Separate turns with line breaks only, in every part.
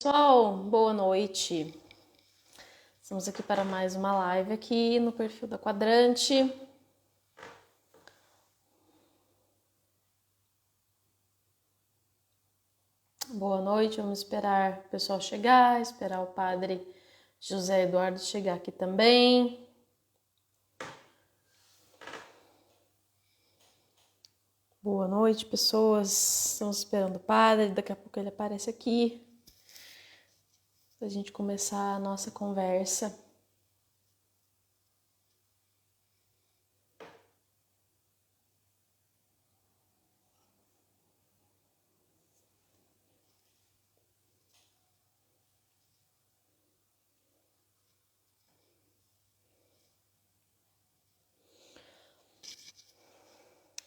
Pessoal, boa noite. Estamos aqui para mais uma live aqui no perfil da Quadrante. Boa noite, vamos esperar o pessoal chegar, esperar o padre José Eduardo chegar aqui também. Boa noite, pessoas. Estamos esperando o padre, daqui a pouco ele aparece aqui para a gente começar a nossa conversa.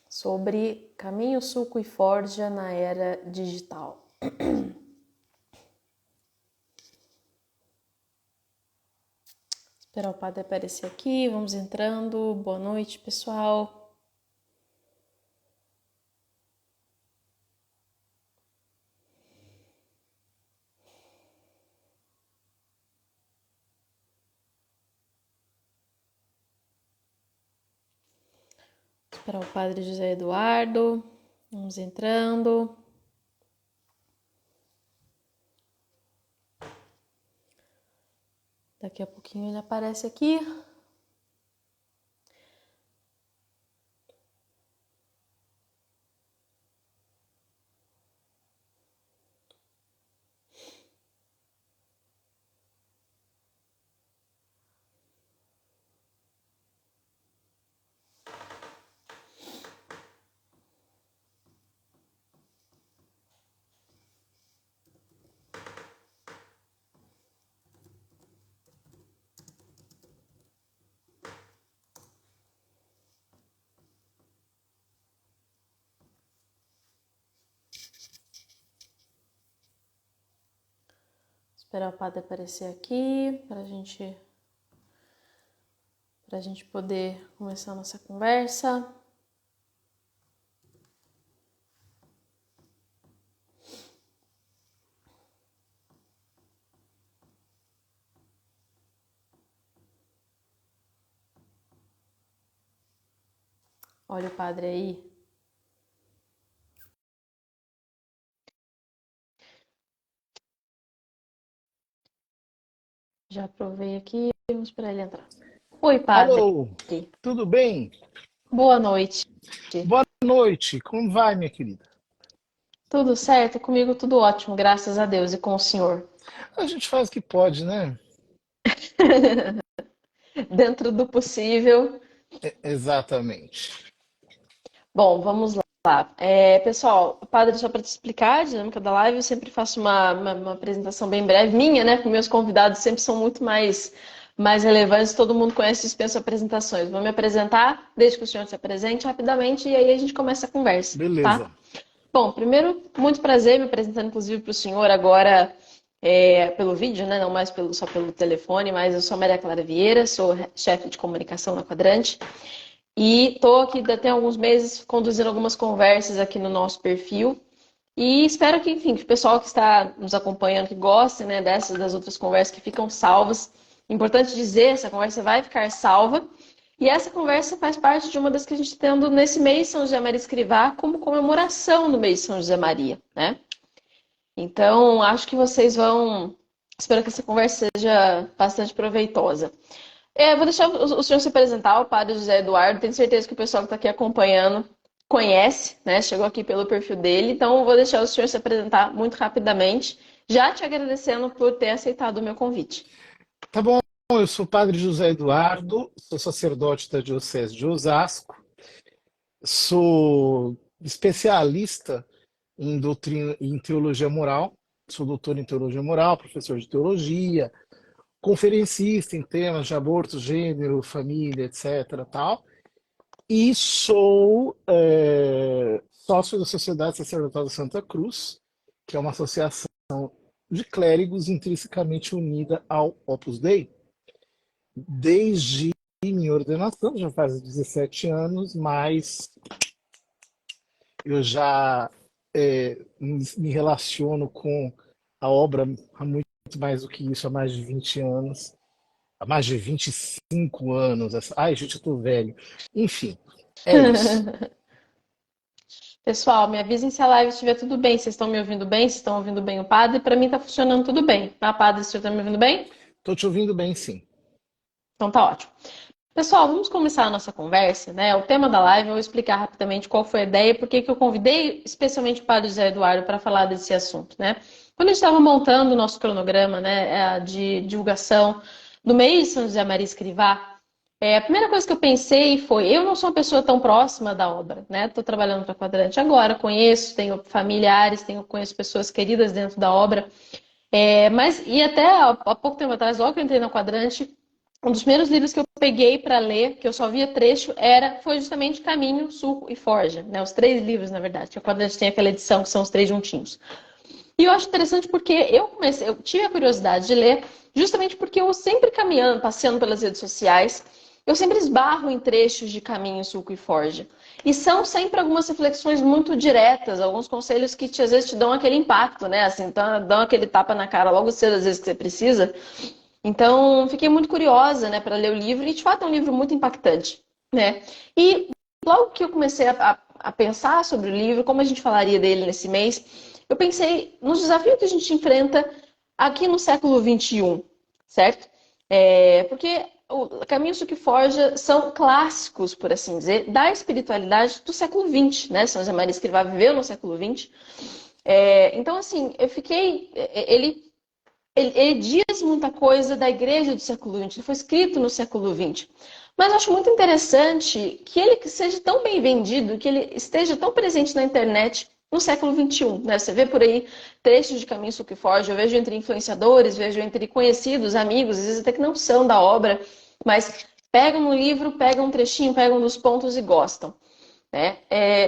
Sobre caminho, suco e forja na era digital. Esperar o padre aparecer aqui, vamos entrando. Boa noite, pessoal. Esperar o padre José Eduardo. Vamos entrando. Daqui a pouquinho ele aparece aqui. Esperar o padre aparecer aqui para a gente poder começar a nossa conversa. Olha o padre aí. Já provei aqui, vamos esperar ele entrar. Oi, padre.
Alô, tudo bem?
Boa noite.
Boa noite, como vai, minha querida?
Tudo certo? Comigo tudo ótimo, graças a Deus, e com o senhor.
A gente faz o que pode, né?
Dentro do possível.
Exatamente.
Bom, vamos lá. Pessoal, padre, só para te explicar a dinâmica da live, eu sempre faço uma apresentação bem breve, minha, né? Com meus convidados sempre são muito mais relevantes, todo mundo conhece e dispensa apresentações. Vou me apresentar, desde que o senhor se apresente rapidamente, e aí a gente começa a conversa,
Beleza.
tá? Bom, primeiro, muito prazer me apresentando, inclusive, para o senhor agora pelo vídeo, né? Não mais só pelo telefone, mas eu sou Maria Clara Vieira, sou chefe de comunicação na Quadrante. E estou aqui até alguns meses conduzindo algumas conversas aqui no nosso perfil. E espero que, enfim, que o pessoal que está nos acompanhando, que goste, né, dessas das outras conversas que ficam salvas. Importante dizer, essa conversa vai ficar salva. E essa conversa faz parte de uma das que a gente está tendo nesse mês São José Maria Escrivá, como comemoração do mês São José Maria, né? Então, acho que vocês vão. Espero que essa conversa seja bastante proveitosa. Vou deixar o senhor se apresentar, o padre José Eduardo. Tenho certeza que o pessoal que está aqui acompanhando conhece, né? Chegou aqui pelo perfil dele. Então, eu vou deixar o senhor se apresentar muito rapidamente, já te agradecendo por ter aceitado o meu convite.
Tá bom, eu sou o padre José Eduardo, sou sacerdote da Diocese de Osasco, sou especialista em teologia moral, sou doutor em teologia moral, professor de teologia, conferencista em temas de aborto, gênero, família, etc. Tal. E sou sócio da Sociedade Sacerdotal da Santa Cruz, que é uma associação de clérigos intrinsecamente unida ao Opus Dei. Desde minha ordenação, já faz 17 anos, mas eu já me relaciono com a obra há muito mais do que isso, há mais de 20 anos, há mais de 25 anos. Ai, gente, eu tô velho. Enfim, é isso.
Pessoal, me avisem se a live estiver tudo bem. Vocês estão me ouvindo bem? Vocês estão ouvindo bem o padre? Para mim tá funcionando tudo bem. Tá, padre? Vocês estão me ouvindo bem?
Tô te ouvindo bem, sim.
Então tá ótimo. Pessoal, vamos começar a nossa conversa, né? O tema da live, eu vou explicar rapidamente qual foi a ideia e por que eu convidei especialmente o padre José Eduardo para falar desse assunto, né? Quando a gente estava montando o nosso cronograma, né, de divulgação do mês de São José Maria Escrivá, a primeira coisa que eu pensei foi, eu não sou uma pessoa tão próxima da obra, né? Estou trabalhando para Quadrante agora, conheço, tenho familiares, conheço pessoas queridas dentro da obra, e até há pouco tempo atrás, logo que eu entrei na Quadrante, um dos primeiros livros que eu peguei para ler, que eu só via trecho, foi justamente Caminho, Sulco e Forja, né? Os 3 livros, na verdade, que a Quadrante tem aquela edição que são os 3 juntinhos. E eu acho interessante porque eu tive a curiosidade de ler, justamente porque eu sempre caminhando, passeando pelas redes sociais, eu sempre esbarro em trechos de Caminho, Sulco e Forja. E são sempre algumas reflexões muito diretas, alguns conselhos que às vezes te dão aquele impacto, né? Assim, dão aquele tapa na cara logo cedo, às vezes, que você precisa. Então, fiquei muito curiosa, né, para ler o livro, e de fato é um livro muito impactante, né? E logo que eu comecei a pensar sobre o livro, como a gente falaria dele nesse mês, eu pensei nos desafios que a gente enfrenta aqui no século XXI, certo? Porque o Caminho Suco e Forja são clássicos, por assim dizer, da espiritualidade do século XX, né? São José Maria Escrivá viveu no século XX. Então, assim, eu fiquei... ele diz muita coisa da igreja do século XX, ele foi escrito no século XX. Mas eu acho muito interessante que ele seja tão bem vendido, que ele esteja tão presente na internet no século XXI. Né? Você vê por aí trechos de Caminho Suco e Forja, eu vejo entre influenciadores, vejo entre conhecidos, amigos, às vezes até que não são da obra, mas pegam no livro, pegam um trechinho, pegam dos pontos e gostam. Né?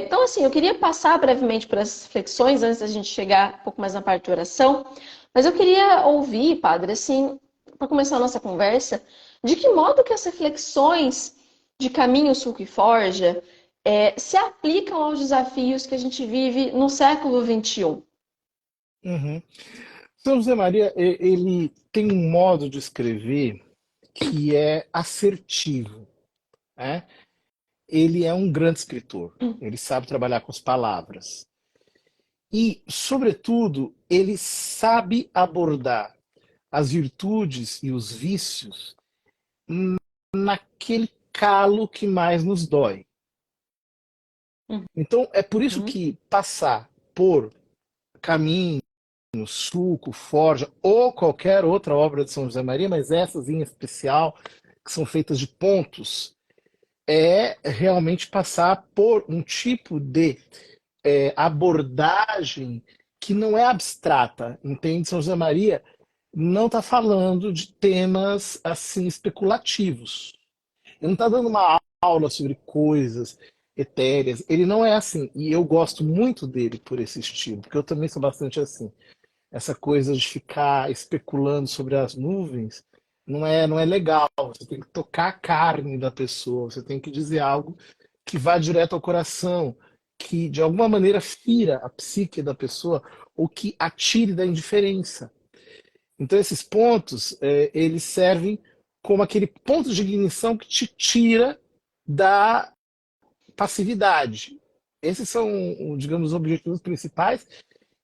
Então, assim, eu queria passar brevemente por essas reflexões antes da gente chegar um pouco mais na parte de oração, mas eu queria ouvir, padre, assim, para começar a nossa conversa, de que modo que as reflexões de Caminho, Sulco e Forja se aplicam aos desafios que a gente vive no século XXI.
Uhum. São José Maria, ele tem um modo de escrever que é assertivo, né? Ele é um grande escritor, ele sabe trabalhar com as palavras. E, sobretudo, ele sabe abordar as virtudes e os vícios naquele calo que mais nos dói. Então, é por isso
Uhum.
que passar por Caminho, Suco, Forja ou qualquer outra obra de São José Maria, mas essas em especial, que são feitas de pontos, é realmente passar por um tipo de abordagem que não é abstrata, entende? São José Maria não está falando de temas assim especulativos. Ele não está dando uma aula sobre coisas etéreas. Ele não é assim. E eu gosto muito dele por esse estilo, porque eu também sou bastante assim. Essa coisa de ficar especulando sobre as nuvens não é legal. Você tem que tocar a carne da pessoa, você tem que dizer algo que vá direto ao coração, que de alguma maneira fira a psique da pessoa ou que atire da indiferença. Então esses pontos, eles servem como aquele ponto de ignição que te tira da passividade. Esses são, digamos, os objetivos principais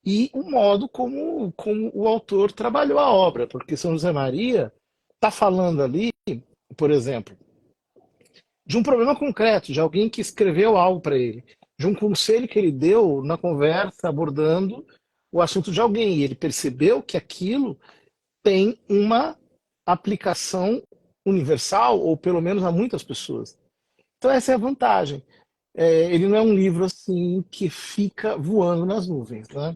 e o modo como o autor trabalhou a obra, porque São José Maria está falando ali, por exemplo, de um problema concreto, de alguém que escreveu algo para ele, de um conselho que ele deu na conversa abordando o assunto de alguém. E ele percebeu que aquilo tem uma aplicação universal, ou pelo menos a muitas pessoas. Então essa é a vantagem. Ele não é um livro assim que fica voando nas nuvens, né?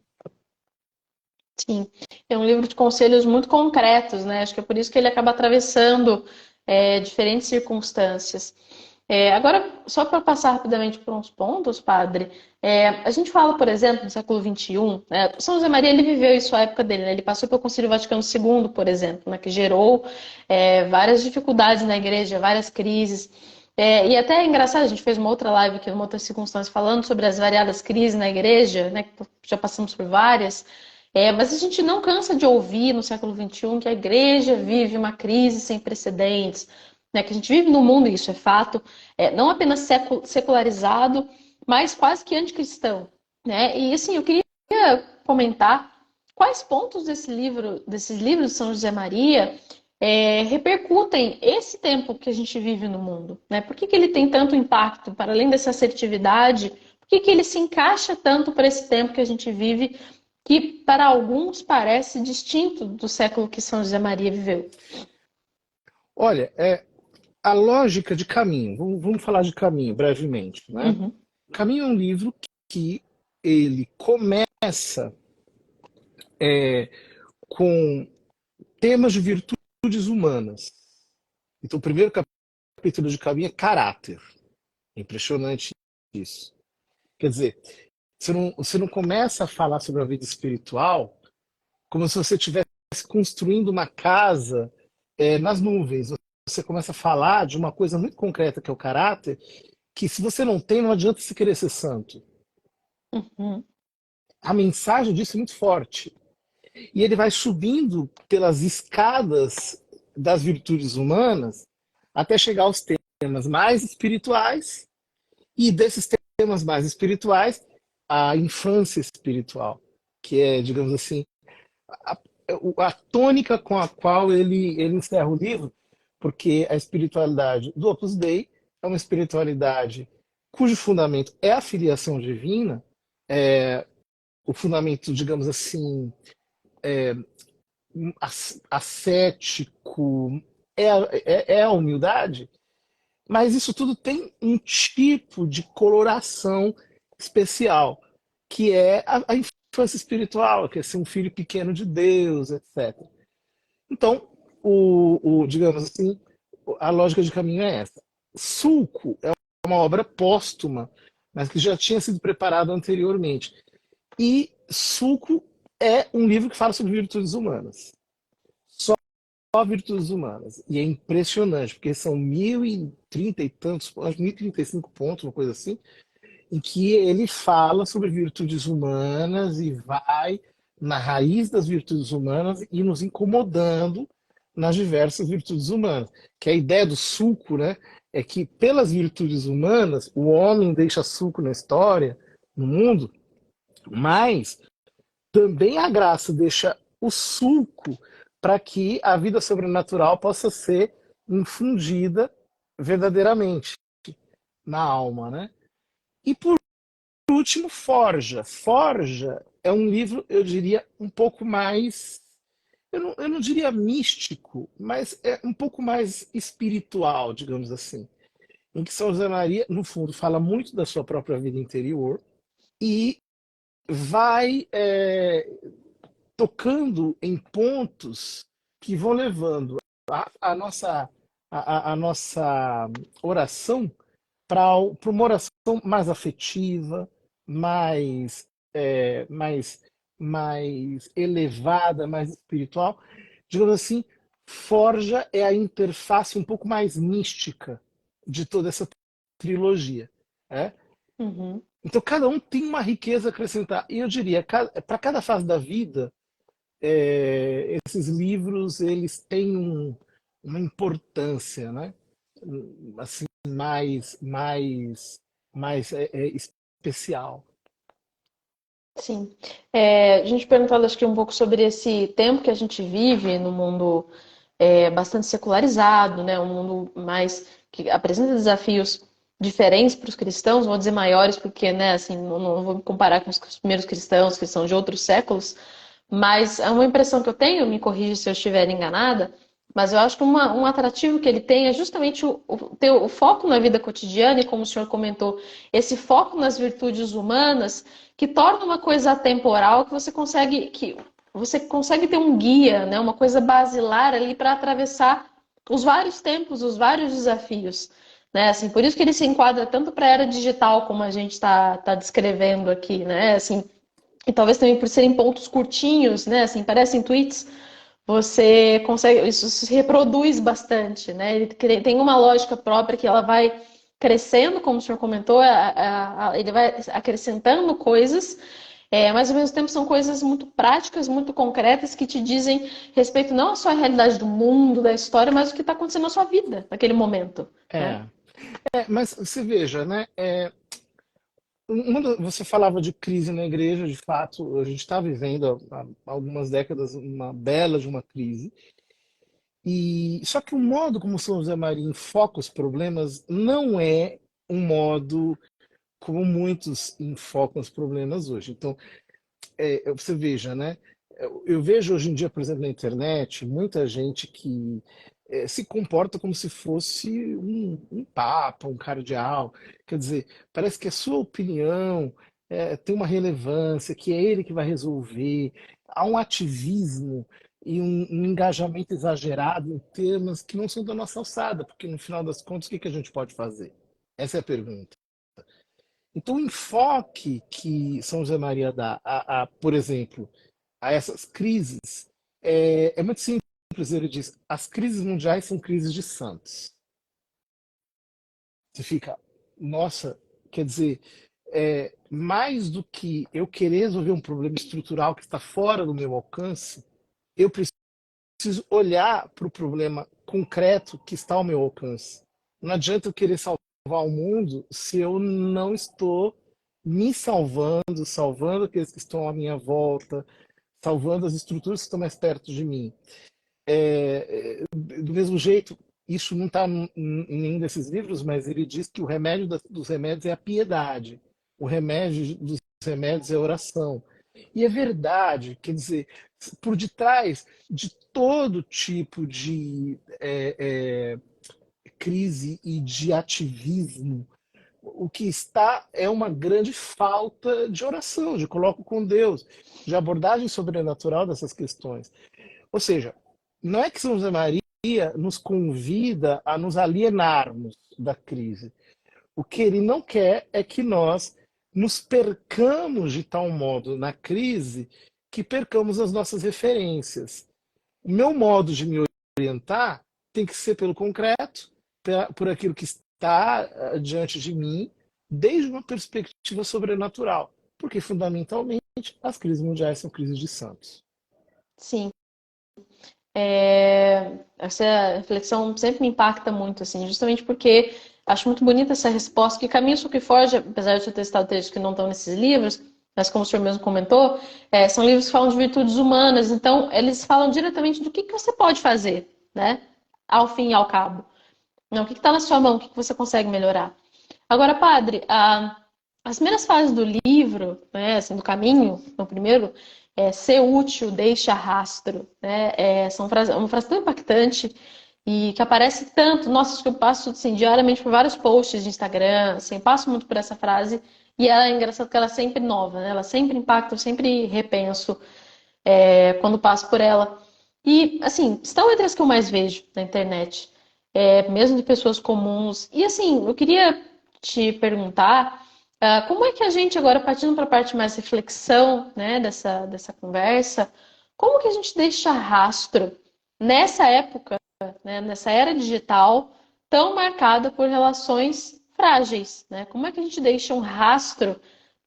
Sim, é um livro de conselhos muito concretos, né? Acho que é por isso que ele acaba atravessando diferentes circunstâncias. Agora, só para passar rapidamente por uns pontos, padre, a gente fala, por exemplo, no século XXI, né? São José Maria ele viveu isso à época dele, né? Ele passou pelo Concílio Vaticano II, por exemplo, né? Que gerou várias dificuldades na igreja, várias crises. E até é engraçado, a gente fez uma outra live aqui, numa outra circunstância, falando sobre as variadas crises na igreja, né? Que já passamos por várias. Mas a gente não cansa de ouvir no século XXI que a igreja vive uma crise sem precedentes, né? Que a gente vive num mundo, isso é fato, não apenas secularizado, mas quase que anticristão, né? E assim, eu queria comentar quais pontos desses livros de São José Maria repercutem esse tempo que a gente vive no mundo, né? Por que que ele tem tanto impacto, para além dessa assertividade? Por que que ele se encaixa tanto para esse tempo que a gente vive, que para alguns parece distinto do século que São José Maria viveu?
Olha, a lógica de Caminho, vamos falar de Caminho brevemente, né?
Uhum,
Caminho é um livro que ele começa com temas de virtudes humanas. Então, o primeiro capítulo de Caminho é caráter. É impressionante isso. Quer dizer, você não começa a falar sobre a vida espiritual como se você estivesse construindo uma casa nas nuvens. Você começa a falar de uma coisa muito concreta, que é o caráter, que se você não tem, não adianta se querer ser santo.
uhum,
A mensagem disso é muito forte. E ele vai subindo pelas escadas das virtudes humanas até chegar aos temas mais espirituais, e desses temas mais espirituais, a infância espiritual, que é, digamos assim, a, a tônica com a qual ele encerra o livro, porque a espiritualidade do Opus Dei é uma espiritualidade cujo fundamento é a filiação divina, o fundamento, digamos assim, ascético, é a humildade, mas isso tudo tem um tipo de coloração especial, que é a infância espiritual, que é ser um filho pequeno de Deus, etc. Então, digamos assim, a lógica de caminho é essa. Sulco é uma obra póstuma, mas que já tinha sido preparada anteriormente. E Sulco é um livro que fala sobre virtudes humanas. Só virtudes humanas. E é impressionante, porque são 1030 e tantos, acho 1035 pontos, uma coisa assim, em que ele fala sobre virtudes humanas e vai na raiz das virtudes humanas e nos incomodando nas diversas virtudes humanas. Que a ideia do sulco, né, é que pelas virtudes humanas o homem deixa sulco na história, no mundo, mas também a graça deixa o sulco para que a vida sobrenatural possa ser infundida verdadeiramente na alma, né? E por último, Forja. Forja é um livro, eu diria, um pouco mais, eu não diria místico, mas é um pouco mais espiritual, digamos assim. Em que São José Maria, no fundo, fala muito da sua própria vida interior e vai tocando em pontos que vão levando a nossa, a nossa oração para uma oração mais afetiva, mais, mais, mais elevada, mais espiritual. Digamos assim, Forja é a interface um pouco mais mística de toda essa trilogia. Né?
uhum.
Então, cada um tem uma riqueza a acrescentar. E eu diria, para cada fase da vida, esses livros eles têm uma importância, né? Assim, mais especial.
Sim. A gente perguntado, acho que um pouco sobre esse tempo que a gente vive no mundo bastante secularizado, né? Um mundo mais que apresenta desafios diferentes para os cristãos, vou dizer maiores, porque, né, assim, não vou me comparar com os primeiros cristãos, que são de outros séculos, mas é uma impressão que eu tenho, me corrija se eu estiver enganada, mas eu acho que um atrativo que ele tem é justamente ter o foco na vida cotidiana, e como o senhor comentou, esse foco nas virtudes humanas, que torna uma coisa atemporal que você consegue ter um guia, né, uma coisa basilar ali para atravessar os vários tempos, os vários desafios. Né? Assim, por isso que ele se enquadra tanto para a era digital, como a gente está descrevendo aqui, né? Assim, e talvez também por serem pontos curtinhos, né? Assim, parecem tweets, você consegue, isso se reproduz bastante, né? Ele tem uma lógica própria que ela vai crescendo, como o senhor comentou, ele vai acrescentando coisas Mas ao mesmo tempo são coisas muito práticas, muito concretas, que te dizem respeito não só à realidade do mundo, da história, mas o que está acontecendo na sua vida naquele momento, né?
É, mas você veja, né? Você falava de crise na igreja, de fato, a gente está vivendo há algumas décadas uma bela de uma crise. E só que o modo como São José Maria enfoca os problemas não é um modo como muitos enfocam os problemas hoje. Então, você veja, né? Eu vejo hoje em dia, por exemplo, na internet, muita gente que se comporta como se fosse um papa, um cardeal. Quer dizer, parece que a sua opinião tem uma relevância, que é ele que vai resolver. Há um ativismo e um engajamento exagerado em temas que não são da nossa alçada, porque no final das contas, o que que a gente pode fazer? Essa é a pergunta. Então, o enfoque que São José Maria dá, por exemplo, a essas crises, é muito simples. Ele diz: as crises mundiais são crises de santos. Você fica, nossa, quer dizer, mais do que eu querer resolver um problema estrutural que está fora do meu alcance, eu preciso olhar para o problema concreto que está ao meu alcance. Não adianta eu querer salvar o mundo se eu não estou me salvando, salvando aqueles que estão à minha volta, salvando as estruturas que estão mais perto de mim. Do mesmo jeito, isso não está em nenhum desses livros, mas ele diz que o remédio dos remédios é a piedade, o remédio dos remédios é a oração. E é verdade, quer dizer, por detrás de todo tipo de crise e de ativismo, o que está é uma grande falta de oração, de coloco com Deus, de abordagem sobrenatural dessas questões. Ou seja, não é que São José Maria nos convida a nos alienarmos da crise. O que ele não quer é que nós nos percamos de tal modo na crise que percamos as nossas referências. O meu modo de me orientar tem que ser pelo concreto, por aquilo que está diante de mim, desde uma perspectiva sobrenatural. Porque, fundamentalmente, as crises mundiais são crises de santos.
Sim. Essa reflexão sempre me impacta muito, assim, justamente porque acho muito bonita essa resposta, que Caminho Suco e Forja, apesar de eu ter citado textos que não estão nesses livros, mas como o senhor mesmo comentou, são livros que falam de virtudes humanas, então eles falam diretamente do que você pode fazer, né? Ao fim e ao cabo. Não, o que está na sua mão, o que você consegue melhorar. Agora, padre, as primeiras fases do livro, né, assim, do caminho, no primeiro, ser útil, deixa rastro, né, uma frase tão impactante e que aparece tanto. Nossa, acho que eu passo assim, diariamente por vários posts de Instagram, assim, passo muito por essa frase e ela é engraçado que ela é sempre nova, né, ela sempre impacta, eu sempre repenso quando passo por ela. E, assim, estão entre as que eu mais vejo na internet, mesmo de pessoas comuns. E, assim, eu queria te perguntar como é que a gente, agora partindo para a parte mais reflexão, né, dessa conversa, como que a gente deixa rastro nessa época, né, nessa era digital tão marcada por relações frágeis, né? Como é que a gente deixa um rastro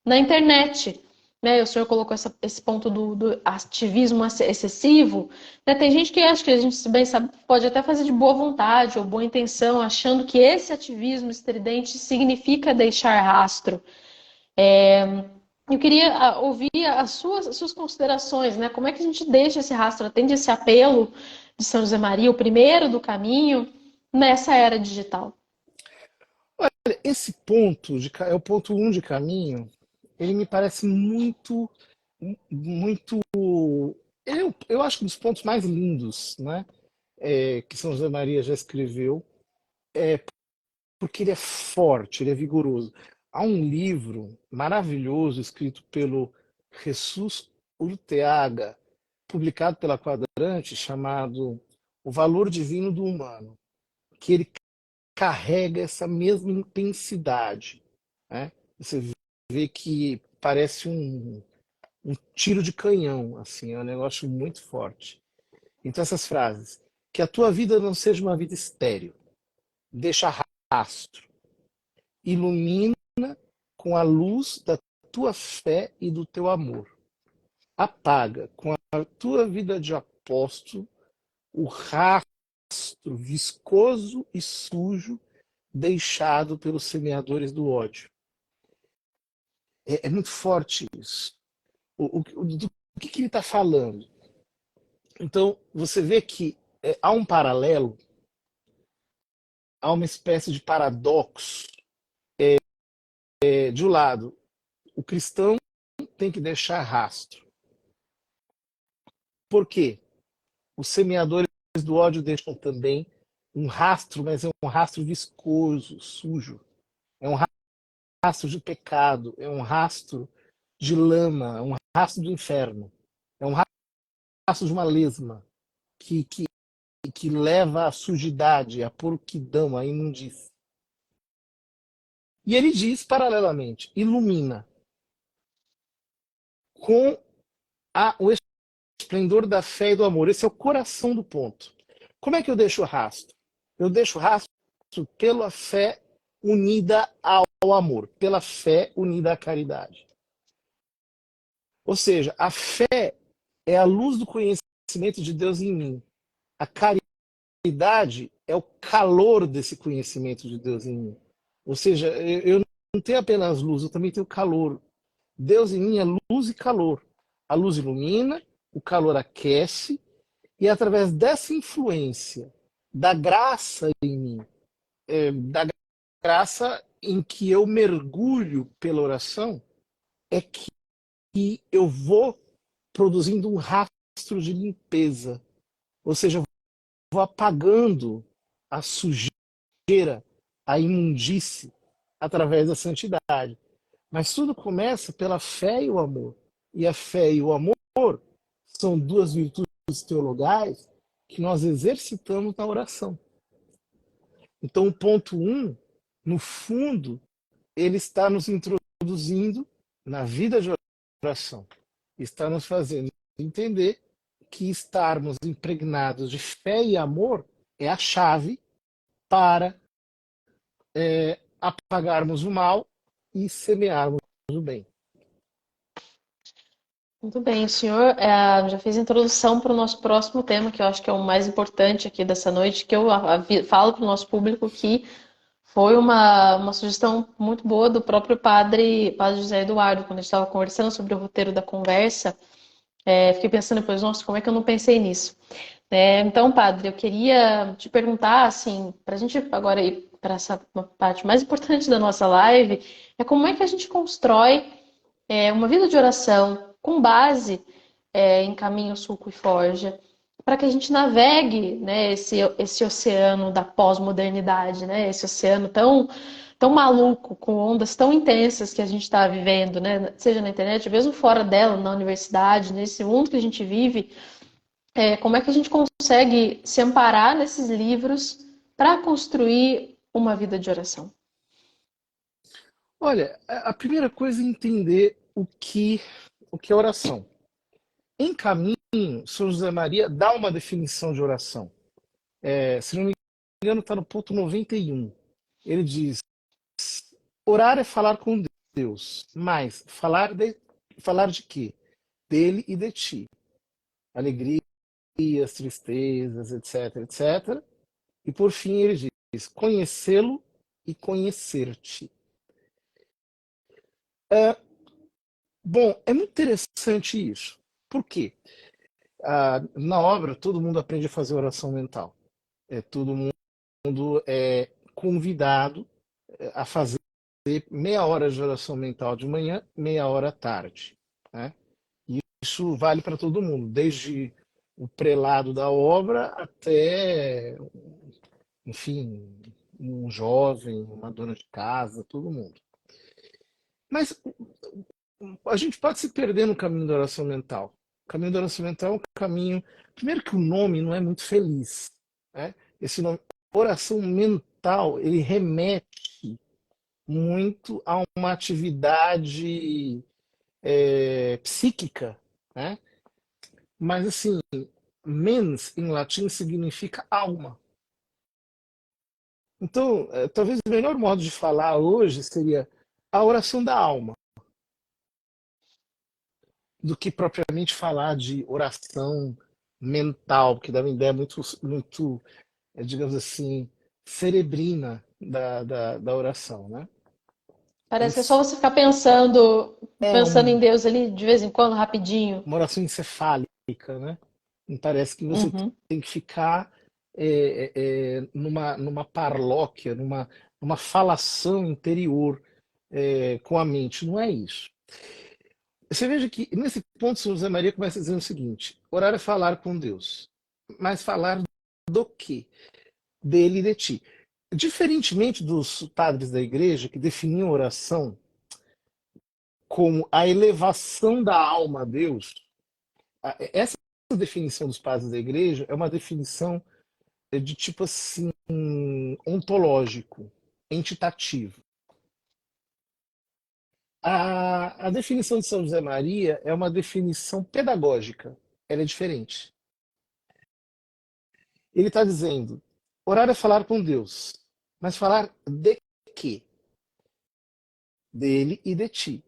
na internet? Né, o senhor colocou esse ponto do ativismo excessivo. Né, tem gente que acha que a gente bem sabe, pode até fazer de boa vontade ou boa intenção, achando que esse ativismo estridente significa deixar rastro. Eu queria ouvir as suas considerações, né? Como é que a gente deixa esse rastro, atende esse apelo de São José Maria, o primeiro do caminho, nessa era digital?
Esse ponto é o ponto um de caminho. Ele me parece muito. Eu acho que um dos pontos mais lindos, né, que São José Maria já escreveu, porque ele é forte, ele é vigoroso. Há um livro maravilhoso escrito pelo Jesus Urteaga, publicado pela Quadrante, chamado O Valor Divino do Humano, que ele carrega essa mesma intensidade, né? Você vê que parece um tiro de canhão, assim, é um negócio muito forte. Então essas frases: que a tua vida não seja uma vida estéril, deixa rastro, ilumina com a luz da tua fé e do teu amor. Apaga com a tua vida de apóstolo o rastro viscoso e sujo deixado pelos semeadores do ódio. É muito forte isso. Do que ele está falando? Então, você vê que há um paralelo, há uma espécie de paradoxo. De um lado, o cristão tem que deixar rastro. Por quê? Os semeadores do ódio deixam também um rastro, mas é um rastro viscoso, sujo. É um rastro de pecado, é um rastro de lama, é um rastro do inferno. É um rastro de uma lesma que leva à sujidade, à porquidão, à imundícia. E ele diz, paralelamente, ilumina com o esplendor da fé e do amor. Esse é o coração do ponto. Como é que eu deixo o rastro? Eu deixo o rastro pela fé unida ao amor, pela fé unida à caridade. Ou seja, a fé é a luz do conhecimento de Deus em mim. A caridade é o calor desse conhecimento de Deus em mim. Ou seja, eu não tenho apenas luz, eu também tenho calor. Deus em mim é luz e calor. A luz ilumina, o calor aquece, e através dessa influência da graça em mim, da graça em que eu mergulho pela oração, é que eu vou produzindo um rastro de limpeza. Ou seja, eu vou apagando a sujeira, a imundície, através da santidade. Mas tudo começa pela fé e o amor. E a fé e o amor são duas virtudes teologais que nós exercitamos na oração. Então, o ponto 1, no fundo, ele está nos introduzindo na vida de oração. Está nos fazendo entender que estarmos impregnados de fé e amor é a chave para apagarmos o mal e semearmos o bem.
Muito bem, o senhor já fez a introdução para o nosso próximo tema, que eu acho que é o mais importante aqui dessa noite, que eu falo para o nosso público que foi uma sugestão muito boa do próprio padre José Eduardo, quando a gente estava conversando sobre o roteiro da conversa. Fiquei pensando depois, nossa, como é que eu não pensei nisso? Então, padre, eu queria te perguntar, assim, para a gente agora ir para essa parte mais importante da nossa live, é como é que a gente constrói uma vida de oração com base em caminho, sulco e forja, para que a gente navegue, né, esse oceano da pós-modernidade, né, esse oceano tão maluco, com ondas tão intensas que a gente está vivendo, né, seja na internet, mesmo fora dela, na universidade, nesse mundo que a gente vive, como é que a gente consegue se amparar nesses livros para construir uma vida de oração?
Olha, a primeira coisa é entender o que é oração. Em caminho, São José Maria dá uma definição de oração. Se não me engano, está no ponto 91. Ele diz: orar é falar com Deus, mas falar de quê? Dele e de ti. Alegrias, tristezas, etc, etc. E por fim ele diz: conhecê-lo e conhecer-te. Bom, é muito interessante isso. Por quê? Na obra, todo mundo aprende a fazer oração mental. Todo mundo é convidado a fazer meia hora de oração mental de manhã, meia hora à tarde. Né? E isso vale para todo mundo, desde o prelado da obra até, enfim, um jovem, uma dona de casa, todo mundo. Mas a gente pode se perder no caminho da oração mental. O caminho da oração mental é um caminho. Primeiro, que o nome não é muito feliz. Né? Esse nome, oração mental, ele remete muito a uma atividade psíquica. Né? Mas, assim, mens em latim significa alma. Então, talvez o melhor modo de falar hoje seria a oração da alma. do que propriamente falar de oração mental, que dá uma ideia muito, digamos assim, cerebrina da oração, né?
Parece que é só você ficar pensando,
É
pensando em Deus ali de vez em quando, rapidinho.
uma oração encefálica, né? E parece que você
Uhum.
tem que ficar numa parlóquia, numa falação interior com a mente. Não é isso. Você veja que nesse ponto São José Maria começa dizendo o seguinte: orar é falar com Deus, mas falar do quê? Dele e de ti. Diferentemente dos padres da igreja que definiam oração como a elevação da alma a Deus, essa definição dos padres da igreja é uma definição de tipo assim, ontológico, entitativo. A definição de São José Maria é uma definição pedagógica, ela é diferente. Ele está dizendo: orar é falar com Deus, mas falar de quê? Dele e de ti.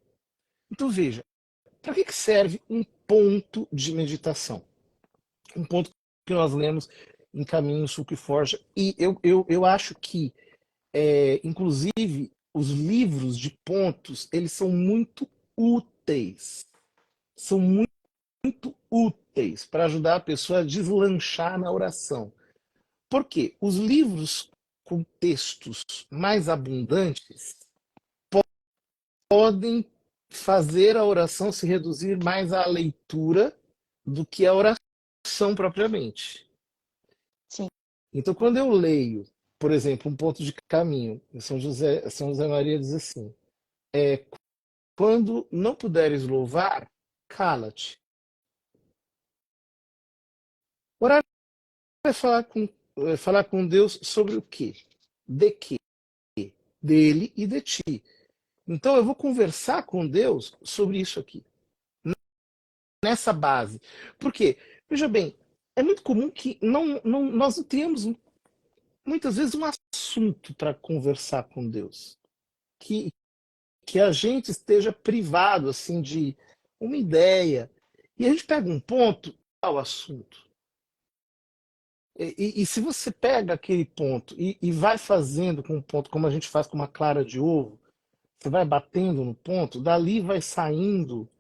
Então veja, para que serve um ponto de meditação? Um ponto que nós lemos em Caminho, Suco e Forja. E eu acho que, inclusive, os livros de pontos, eles são muito úteis. São muito úteis para ajudar a pessoa a deslanchar na oração. Por quê? Os livros com textos mais abundantes podem fazer a oração se reduzir mais à leitura do que à oração propriamente.
Sim.
Então, quando eu leio, por exemplo, um ponto de caminho, São José Maria diz assim: quando não puderes louvar, cala-te. Orar é falar com Deus sobre o quê? De quê? Dele e de ti. Então, eu vou conversar com Deus sobre isso aqui, nessa base. Por quê? Veja bem, é muito comum que nós não tenhamos, muitas vezes, um assunto para conversar com Deus. Que a gente esteja privado assim de uma ideia. E a gente pega um ponto ao assunto. E se você pega aquele ponto e vai fazendo com um ponto, como a gente faz com uma clara de ovo, você vai batendo no ponto, dali vai saindo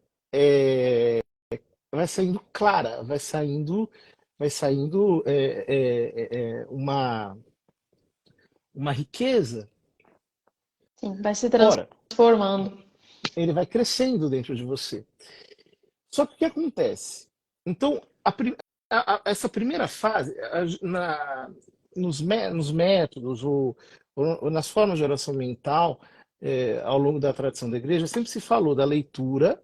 clara, vai saindo uma riqueza.
Sim, vai se
Ora,
transformando.
ele vai crescendo dentro de você. Só que o que acontece? Então, essa primeira fase, nos métodos ou nas formas de oração mental, ao longo da tradição da igreja, sempre se falou da leitura,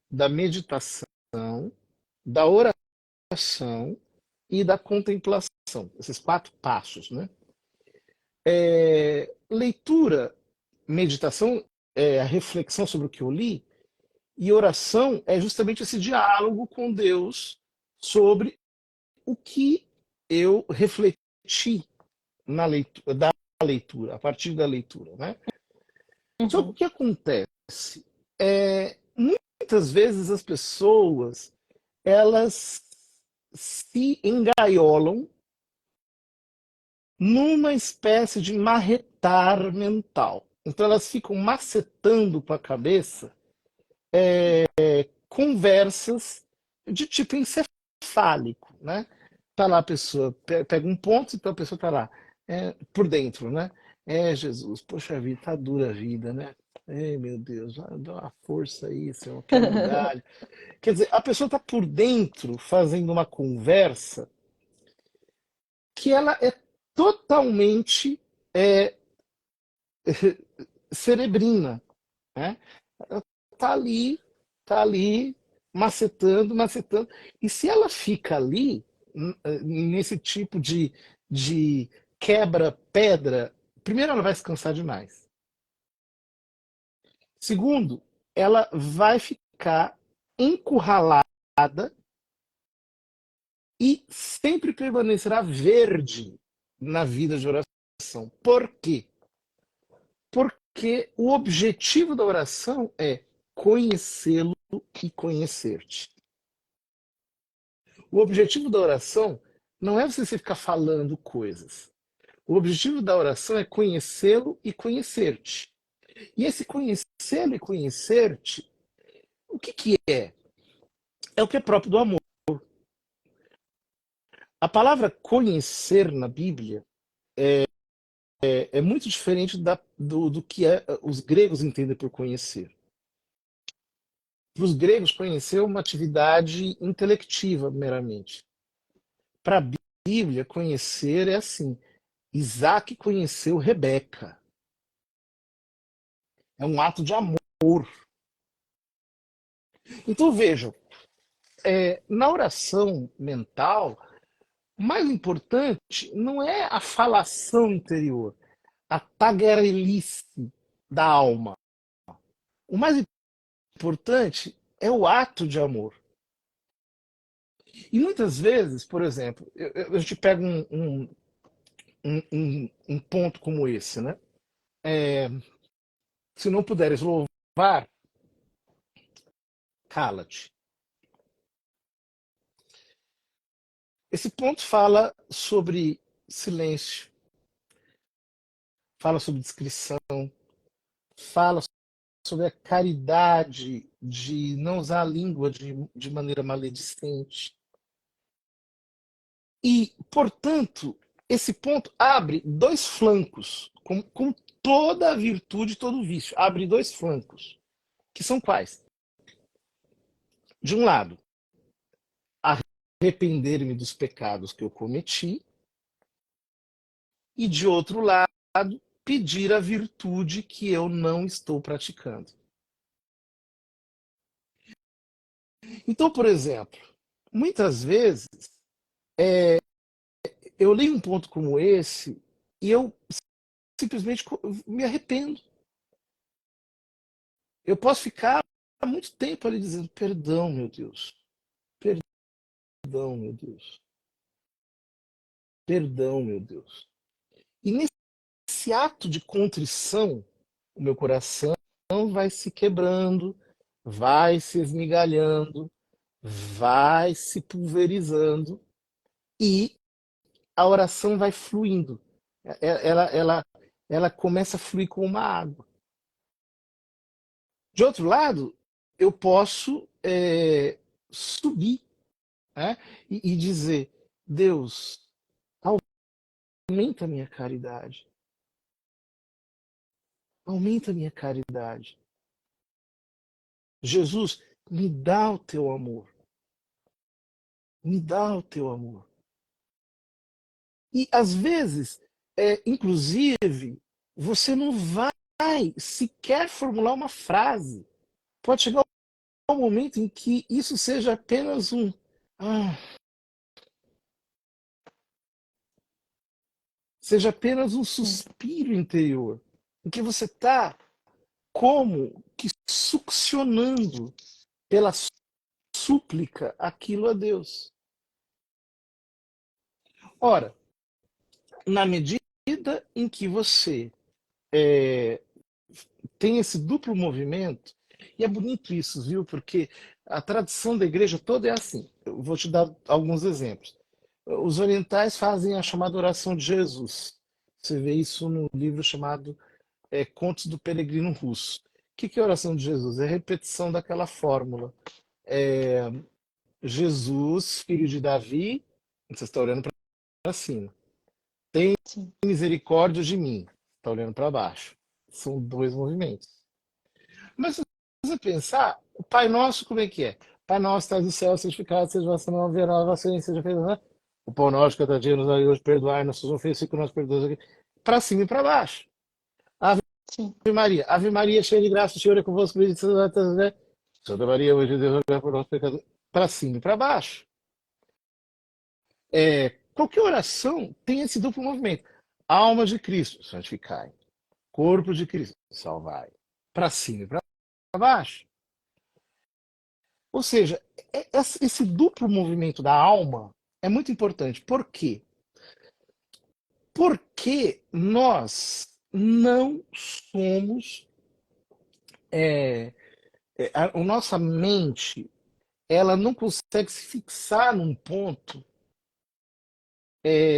da meditação, da oração e da contemplação. Esses 4 passos, né? Leitura, meditação, a reflexão sobre o que eu li, e oração é justamente esse diálogo com Deus sobre o que eu refleti da leitura, a partir da leitura, né? Só que o
Uhum.
que acontece? Muitas vezes as pessoas elas se engaiolam numa espécie de marretar mental. Então elas ficam macetando com a cabeça conversas de tipo encefálico, né? Tá lá a pessoa, pega um ponto e a pessoa tá lá, por dentro, né? Jesus, poxa vida, tá dura a vida, né? Meu Deus, dá uma força aí, Senhor, quebra o galho. Quer dizer, a pessoa tá por dentro fazendo uma conversa que ela é totalmente é, cerebrina, né? Ela tá ali, macetando, macetando. E se ela fica ali, nesse tipo de quebra-pedra, primeiro, ela vai se cansar demais. Segundo, ela vai ficar encurralada e sempre permanecerá verde na vida de oração. Por quê? Porque o objetivo da oração é conhecê-lo e conhecer-te. O objetivo da oração não é você ficar falando coisas. O objetivo da oração é conhecê-lo e conhecer-te. E esse conhecê-lo e conhecer-te, o que, que é? É o que é próprio do amor. A palavra conhecer na Bíblia é muito diferente do que os gregos entendem por conhecer. Para os gregos, conhecer é uma atividade intelectiva, meramente. Para a Bíblia, conhecer é assim. Isaac conheceu Rebeca. É um ato de amor. Então, vejam, na oração mental, o mais importante não é a falação interior, a tagarelice da alma. O mais importante é o ato de amor. E muitas vezes, por exemplo, eu te pego um ponto como esse, né? Se não puderes louvar, cala-te. Esse ponto fala sobre silêncio, fala sobre discrição, fala sobre a caridade de não usar a língua de maneira maledicente. E, portanto, esse ponto abre dois flancos, com toda a virtude, todo o vício. Abre dois flancos, que são quais? De um lado, arrepender-me dos pecados que eu cometi, e de outro lado, pedir a virtude que eu não estou praticando. Então, por exemplo, muitas vezes eu leio um ponto como esse e eu simplesmente me arrependo. Eu posso ficar há muito tempo ali dizendo: perdão, meu Deus, perdão, meu Deus, perdão, meu Deus. E nesse ato de contrição, o meu coração vai se quebrando, vai se esmigalhando, vai se pulverizando e a oração vai fluindo. Ela começa a fluir como uma água. De outro lado, eu posso subir, né? E dizer: Deus, aumenta a minha caridade. Aumenta a minha caridade. Jesus, me dá o teu amor. Me dá o teu amor. E às vezes, inclusive, você não vai sequer formular uma frase. Pode chegar um momento em que isso seja apenas ah, seja apenas um suspiro interior, em que você está como que succionando pela súplica aquilo a Deus. Ora, na medida em que você tem esse duplo movimento, e é bonito isso, viu? Porque a tradição da igreja toda é assim. Eu vou te dar alguns exemplos. Os orientais fazem a chamada oração de Jesus. Você vê isso no livro chamado Contos do Peregrino Russo. O que é a oração de Jesus? É a repetição daquela fórmula. Jesus, filho de Davi, você está olhando para cima. Tem
Sim.
misericórdia de mim. Está olhando para baixo. São dois movimentos. Mas se você pensar, o Pai Nosso, como é que é? Pai Nosso, estás no céu, santificado seja o vosso nome, venha a vossa reino, seja feita, né? O pão nosso, cada dia nos dai hoje, perdoai nossas ofensas, que nós perdoamos aqui. Para cima e para baixo. Ave
Sim.
Maria. Ave Maria, cheia de graça, o Senhor é convosco, bendita sois vós entre as mulheres. Santa Maria, hoje Deus rogai por nós pecadores. Para cima e para baixo. Qualquer oração tem esse duplo movimento. Alma de Cristo, santificai. Corpo de Cristo, salvai. Para cima e para baixo. Ou seja, esse duplo movimento da alma é muito importante. Por quê? Porque nós não somos A nossa mente, ela não consegue se fixar num ponto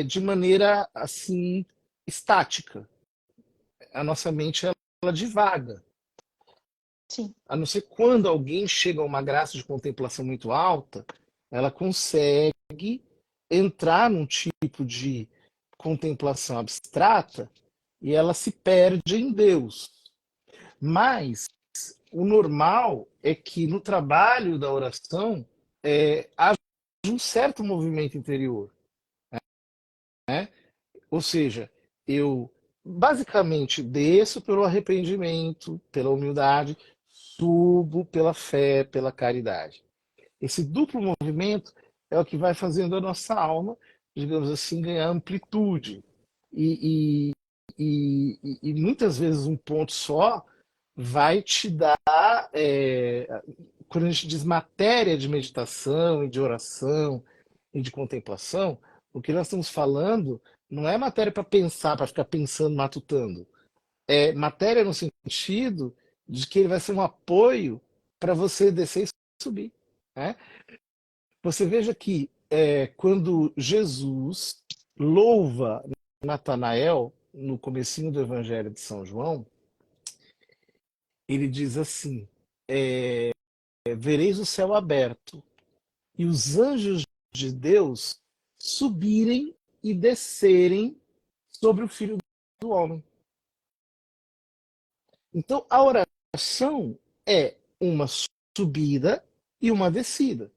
de maneira assim estática. A nossa mente ela divaga.
Sim.
A não ser quando alguém chega a uma graça de contemplação muito alta, ela consegue entrar num tipo de contemplação abstrata e ela se perde em Deus. Mas o normal é que no trabalho da oração haja um certo movimento interior, né? Ou seja, eu basicamente desço pelo arrependimento, pela humildade, subo pela fé, pela caridade. Esse duplo movimento é o que vai fazendo a nossa alma, digamos assim, ganhar amplitude. E, e muitas vezes um ponto só vai te dar, quando a gente diz matéria de meditação e de oração e de contemplação, o que nós estamos falando não é matéria para pensar, para ficar pensando, matutando. É matéria no sentido de que ele vai ser um apoio para você descer e subir. Né? Você veja que quando Jesus louva Natanael no comecinho do Evangelho de São João, ele diz assim: vereis o céu aberto e os anjos de Deus subirem e descerem sobre o Filho do Homem. Então, a oração é uma subida e uma descida,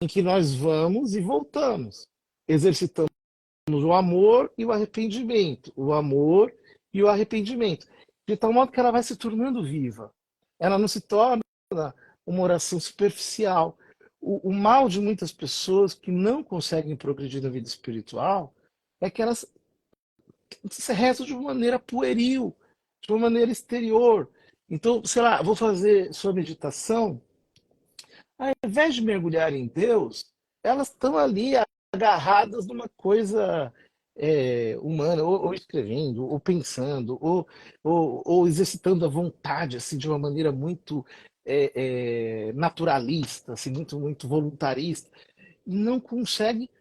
em que nós vamos e voltamos, exercitamos o amor e o arrependimento, o amor e o arrependimento, de tal modo que ela vai se tornando viva. Ela não se torna uma oração superficial. O mal de muitas pessoas que não conseguem progredir na vida espiritual é que elas rezam de uma maneira pueril, de uma maneira exterior. Então, sei lá, vou fazer sua meditação, ao invés de mergulhar em Deus, elas estão ali agarradas numa coisa humana, ou escrevendo, ou pensando, ou exercitando a vontade assim, de uma maneira muito naturalista, assim, muito, muito voluntarista, e não consegue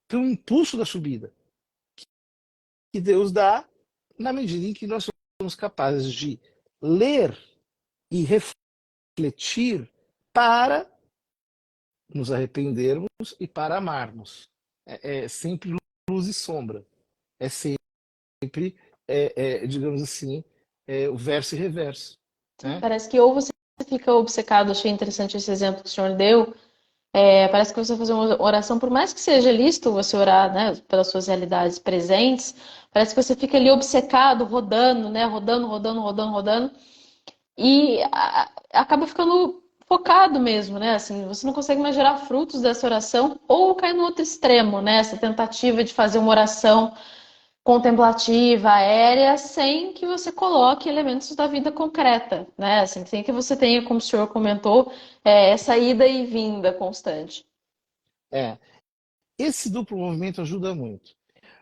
ter um impulso da subida que Deus dá na medida em que nós somos capazes de ler e refletir para nos arrependermos e para amarmos. É sempre luz e sombra. É sempre, digamos assim, o verso e reverso.
Sim,
Né?
parece que ou você fica obcecado, achei interessante esse exemplo que o senhor deu. Parece que você fazer uma oração, por mais que seja lícito você orar, né, pelas suas realidades presentes, parece que você fica ali obcecado, rodando, né, rodando, rodando, rodando, rodando, e acaba ficando focado mesmo, né, assim, você não consegue mais gerar frutos dessa oração, ou cai no outro extremo, né, essa tentativa de fazer uma oração contemplativa, aérea, sem que você coloque elementos da vida concreta, né? Assim, sem que você tenha, como o senhor comentou, essa ida e vinda constante.
É, esse duplo movimento ajuda muito.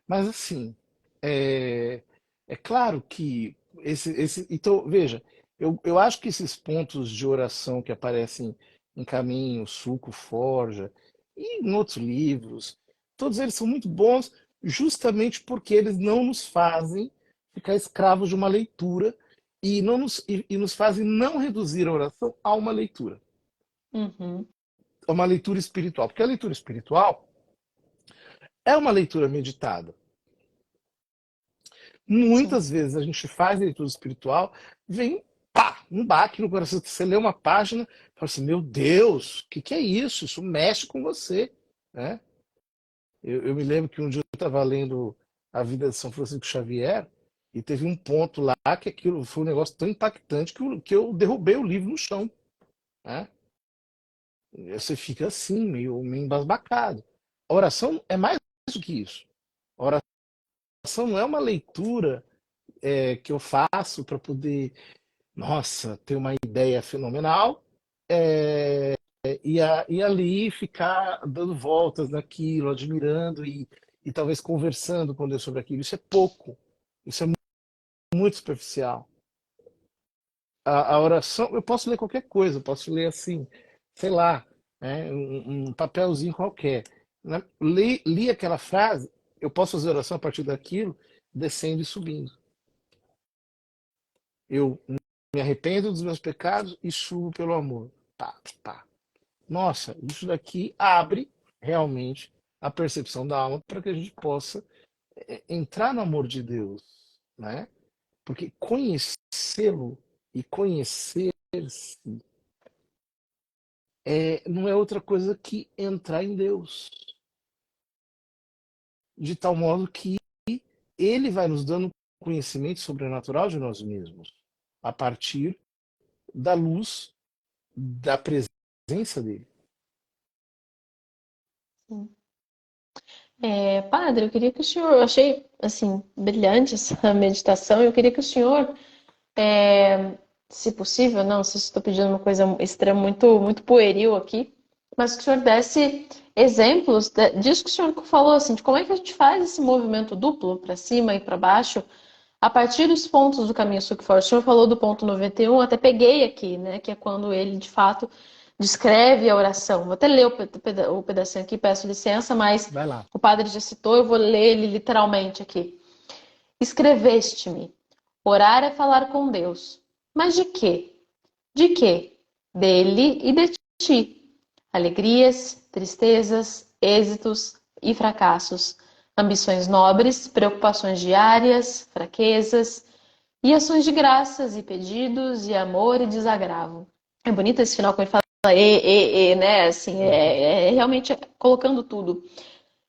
Mas, assim, é, é claro que então, veja, eu acho que esses pontos de oração que aparecem em Caminho, Suco, Forja e em outros livros, todos eles são muito bons justamente porque eles não nos fazem ficar escravos de uma leitura e nos fazem não reduzir a oração a uma leitura,
Uhum,
a uma leitura espiritual. Porque a leitura espiritual é uma leitura meditada.
sim.
Muitas vezes a gente faz leitura espiritual, vem pá, um baque no coração. Você lê uma página, fala assim: meu Deus, o que é isso? Isso mexe com você. Né? Eu me lembro que um dia eu estava lendo a vida de São Francisco Xavier e teve um ponto lá que aquilo foi um negócio tão impactante que eu derrubei o livro no chão. Né? E você fica assim, meio embasbacado. A oração é mais do que isso. A oração não é uma leitura que eu faço para poder, nossa, ter uma ideia fenomenal e ali ficar dando voltas naquilo, admirando e talvez conversando com Deus sobre aquilo. Isso é pouco, isso é muito superficial. a oração, eu posso ler qualquer coisa, eu posso ler assim, sei lá, né, um papelzinho qualquer. Né? Li aquela frase, eu posso fazer oração a partir daquilo, descendo e subindo. Eu me arrependo dos meus pecados e subo pelo amor. Pá, pá. Nossa, isso daqui abre realmente a percepção da alma para que a gente possa entrar no amor de Deus, né? Porque conhecê-lo e conhecer-se não é outra coisa que entrar em Deus, de tal modo que ele vai nos dando conhecimento sobrenatural de nós mesmos, a partir da luz da presença dele.
Padre, eu queria que o senhor, eu achei assim brilhante essa meditação. Eu queria que o senhor, se possível, não sei se estou pedindo uma coisa extrema, muito pueril aqui, mas que o senhor desse exemplos disso que o senhor falou, assim, de como é que a gente faz esse movimento duplo para cima e para baixo a partir dos pontos do caminho sul que for. O senhor falou do ponto 91, até peguei aqui, né, que é quando ele de fato descreve a oração. Vou até ler o pedacinho aqui, peço licença, mas
Vai lá.
o padre já citou, eu vou ler ele literalmente aqui. Escreveste-me. Orar é falar com Deus. Mas de quê? De quê? Dele e de ti. Alegrias, tristezas, êxitos e fracassos. Ambições nobres, preocupações diárias, fraquezas e ações de graças e pedidos e amor e desagravo. É bonito esse final quando ele fala né? Assim,
Uhum.
realmente colocando tudo.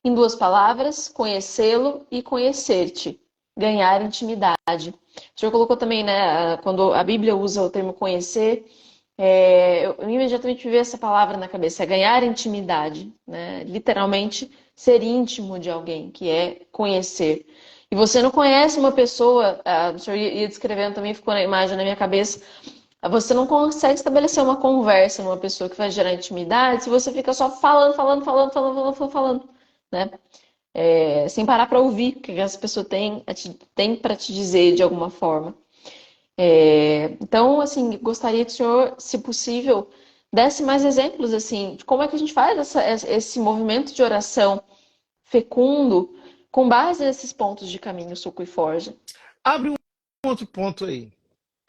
Em duas palavras, conhecê-lo e conhecer-te. Ganhar intimidade. O senhor colocou também, né? Quando a Bíblia usa o termo conhecer, eu imediatamente me veio essa palavra na cabeça, é ganhar intimidade, né? Literalmente, ser íntimo de alguém, que é conhecer. E você não conhece uma pessoa, o senhor ia descrevendo também, ficou na imagem na minha cabeça, você não consegue estabelecer uma conversa numa pessoa que vai gerar intimidade se você fica só falando, né? Sem parar para ouvir o que essa pessoa tem para te dizer de alguma forma. Então, assim, gostaria que o senhor, se possível, desse mais exemplos, assim, de como é que a gente faz esse movimento de oração fecundo com base nesses pontos de caminho, suco e forja.
Abre um outro ponto aí,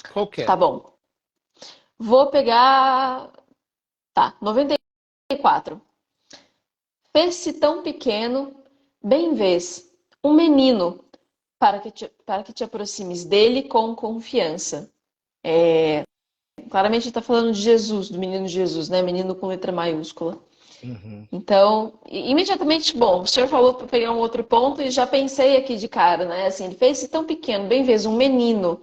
Tá
qualquer.
bom. Vou pegar. Tá, 94. Fez-se tão pequeno, bem vês, um menino, para que te aproximes dele com confiança. Claramente está falando de Jesus, do menino Jesus, né? Menino com letra maiúscula.
Uhum.
Então, imediatamente, bom, o senhor falou para pegar um outro ponto e já pensei aqui de cara, né? Assim, ele fez-se tão pequeno, bem vezes, um menino,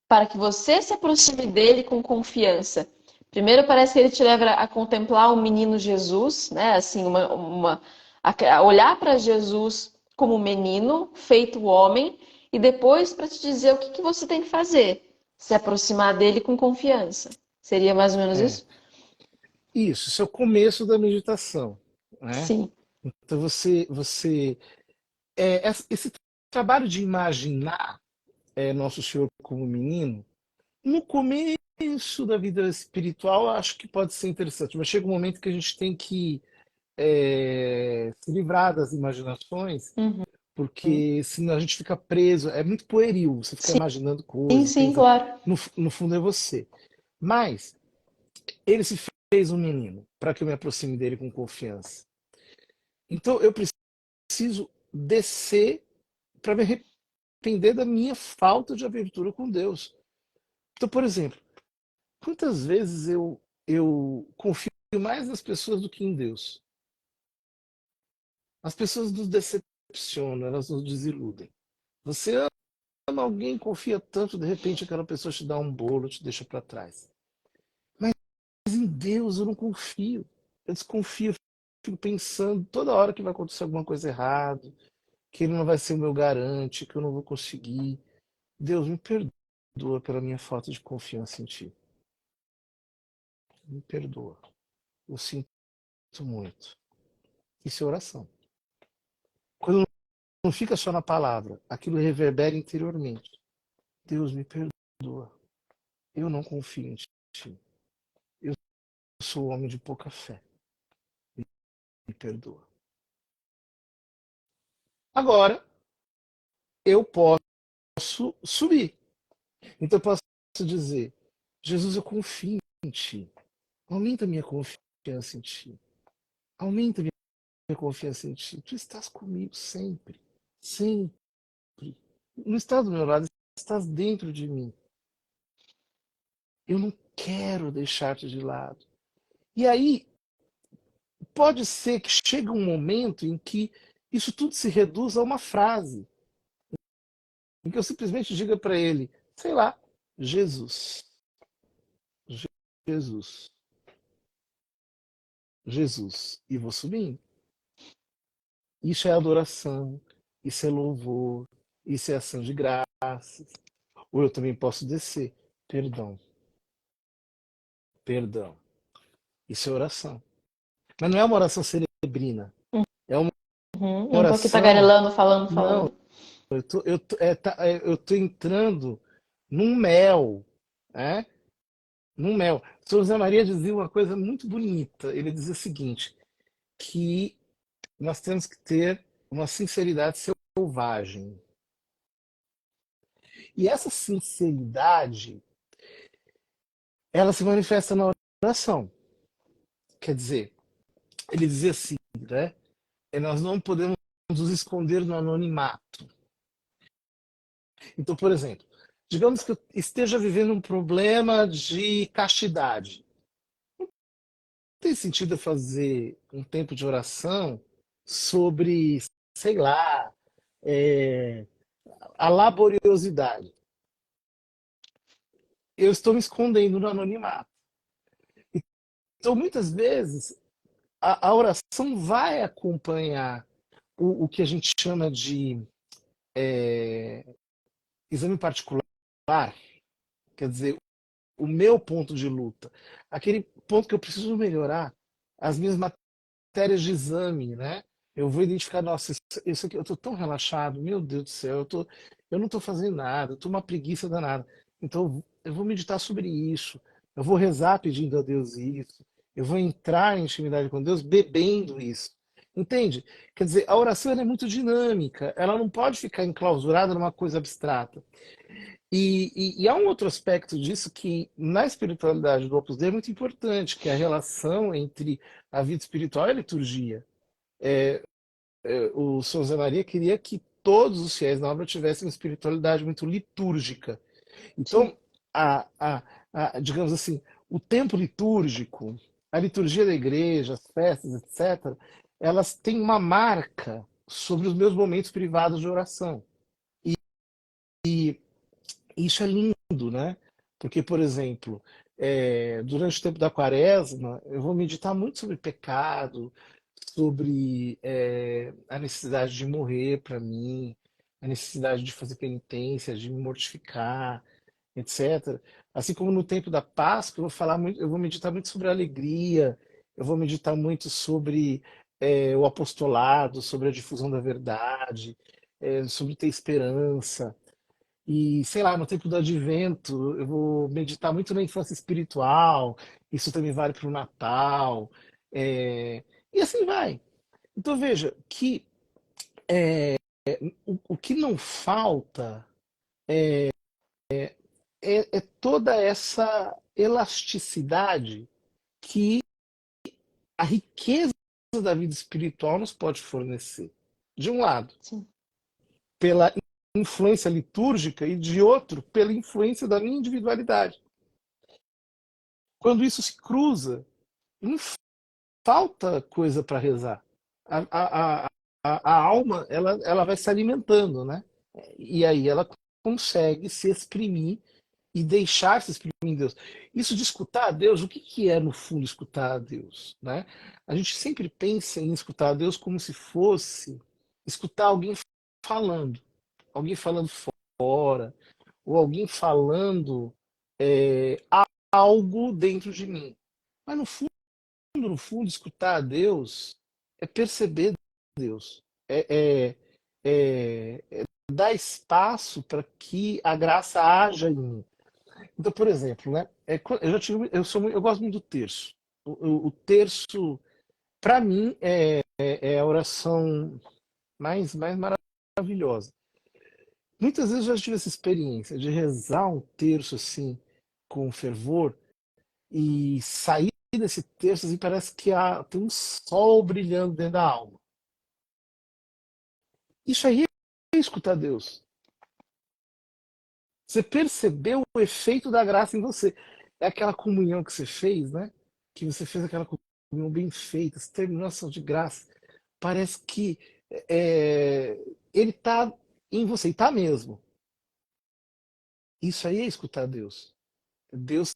para que você se aproxime dele com confiança. Primeiro parece que ele te leva a contemplar o menino Jesus, né? Assim, a olhar para Jesus como menino, feito homem, e depois para te dizer o que você tem que fazer. Se aproximar dele com confiança. Seria mais ou menos
É.
isso?
Isso é o começo da meditação, né?
Sim.
Então esse trabalho de imaginar Nosso Senhor como menino, no começo da vida espiritual, eu acho que pode ser interessante, mas chega um momento que a gente tem que se livrar das imaginações,
Uhum.
porque senão a gente fica preso, é muito pueril, você fica imaginando
Sim,
coisas,
sim,
pensando,
claro.
no fundo é você. Mas ele se fez um menino para que eu me aproxime dele com confiança. Então eu preciso descer para me arrepender da minha falta de abertura com Deus. Então, por exemplo, quantas vezes eu confio mais nas pessoas do que em Deus? As pessoas nos decepcionam, elas nos desiludem. Você ama alguém, confia tanto, de repente aquela pessoa te dá um bolo, te deixa para trás. Mas em Deus eu não confio. Eu desconfio, fico pensando toda hora que vai acontecer alguma coisa errada, que ele não vai ser o meu garante, que eu não vou conseguir. Deus me perdoa pela minha falta de confiança em ti. Me perdoa. Eu sinto muito. Isso é oração. Quando não fica só na palavra, aquilo reverbera interiormente. Deus me perdoa. eu não confio em ti. Eu sou homem de pouca fé. Me perdoa. Agora, eu posso subir. Então eu posso dizer, Jesus, eu confio em ti. Aumenta a minha confiança em ti. Aumenta a minha confiança em ti. Tu estás comigo sempre. Sempre. Não estás do meu lado, estás dentro de mim. Eu não quero deixar-te de lado. E aí, pode ser que chegue um momento em que isso tudo se reduz a uma frase. Em que eu simplesmente diga para ele, sei lá, Jesus. Jesus. Jesus. E vou subindo. Isso é adoração, isso é louvor, isso é ação de graças. Ou eu também posso descer. Perdão, perdão. Isso é oração. Mas não é uma oração cerebrina. É uma
Uhum. Não tô aqui
oração.
tagarelando, falando,
Não,
falando.
eu tô entrando num mel. Né? Num mel. São José Maria dizia uma coisa muito bonita. Ele dizia o seguinte: que nós temos que ter uma sinceridade selvagem. E essa sinceridade, ela se manifesta na oração. Quer dizer, ele dizia assim, né? Nós não podemos nos esconder no anonimato. Então, por exemplo, digamos que eu esteja vivendo um problema de castidade. Não tem sentido eu fazer um tempo de oração sobre, sei lá, é, a laboriosidade. Eu estou me escondendo no anonimato. Então, muitas vezes, a oração vai acompanhar o que a gente chama de exame particular, quer dizer, o meu ponto de luta, aquele ponto que eu preciso melhorar, as minhas matérias de exame, né? Eu vou identificar, nossa, isso aqui, eu estou tão relaxado, meu Deus do céu, eu não estou fazendo nada, eu estou uma preguiça danada. Então, eu vou meditar sobre isso, eu vou rezar pedindo a Deus isso, eu vou entrar em intimidade com Deus bebendo isso. Entende? Quer dizer, a oração ela é muito dinâmica, ela não pode ficar enclausurada numa coisa abstrata. E há um outro aspecto disso que na espiritualidade do Opus Dei é muito importante, que é a relação entre a vida espiritual e a liturgia. O São José Maria queria que todos os fiéis na obra tivessem uma espiritualidade muito litúrgica.
Sim,
Então, digamos assim, o tempo litúrgico, a liturgia da igreja, as festas, etc., elas têm uma marca sobre os meus momentos privados de oração. Isso é lindo, né? Porque, por exemplo, durante o tempo da quaresma, eu vou meditar muito sobre pecado, sobre a necessidade de morrer para mim, a necessidade de fazer penitência, de me mortificar, etc. Assim como no tempo da Páscoa, eu vou meditar muito sobre a alegria, eu vou meditar muito sobre o apostolado, sobre a difusão da verdade, sobre ter esperança. E, sei lá, no tempo do advento, eu vou meditar muito na infância espiritual, isso também vale para o Natal, e assim vai. Então, veja que o que não falta é toda essa elasticidade que a riqueza da vida espiritual nos pode fornecer. De um lado,
sim.
pela influência litúrgica, e de outro, pela influência da minha individualidade. Quando isso se cruza, não falta coisa para rezar. A, a, a, a alma ela vai se alimentando, né? E aí ela consegue se exprimir e deixar se exprimir em Deus. Isso de escutar a Deus, o que, que é no fundo escutar a Deus? Né? A gente sempre pensa em escutar a Deus como se fosse escutar alguém falando fora, ou alguém falando é, algo dentro de mim. Mas no fundo, escutar a Deus é perceber Deus, é dar espaço para que a graça haja em mim. Então, por exemplo, né? Eu gosto muito do terço. O terço, para mim, é a oração mais maravilhosa. Muitas vezes eu já tive essa experiência de rezar um terço assim, com fervor, e sair desse terço assim, parece que tem um sol brilhando dentro da alma. Isso aí é escutar Deus. Você percebeu o efeito da graça em você. É aquela comunhão que você fez, né? Que você fez aquela comunhão bem feita, você terminou a ação de graça. Parece que é, ele está em você, e está mesmo. Isso aí é escutar Deus. Deus,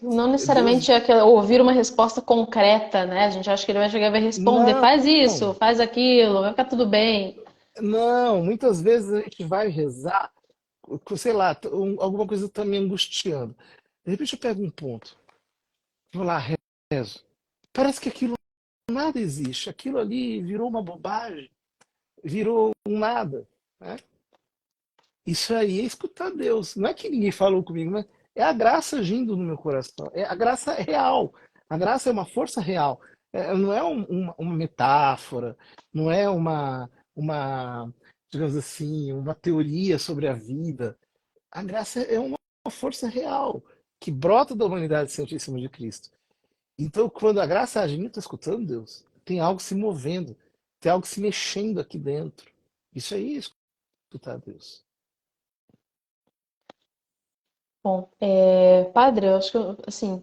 Não
Deus,
necessariamente é ouvir uma resposta concreta, né? A gente acha que ele vai chegar e vai responder,
não,
faz isso, faz aquilo, vai ficar tudo bem.
não. Muitas vezes a gente vai rezar, sei lá, alguma coisa está me angustiando. De repente eu pego um ponto, vou lá, rezo. Parece que aquilo nada existe. Aquilo ali virou uma bobagem, virou um nada. Né? Isso aí é escutar Deus. Não é que ninguém falou comigo, mas é a graça agindo no meu coração. A graça é real. A graça é uma força real. Não é uma metáfora, não é digamos assim, uma teoria sobre a vida. A graça é uma força real que brota da humanidade santíssima de Cristo. Então, quando a graça age, eu estou escutando Deus. Tem algo se movendo, tem algo se mexendo aqui dentro. Isso aí é escutar Deus.
Bom, padre, eu acho que, assim,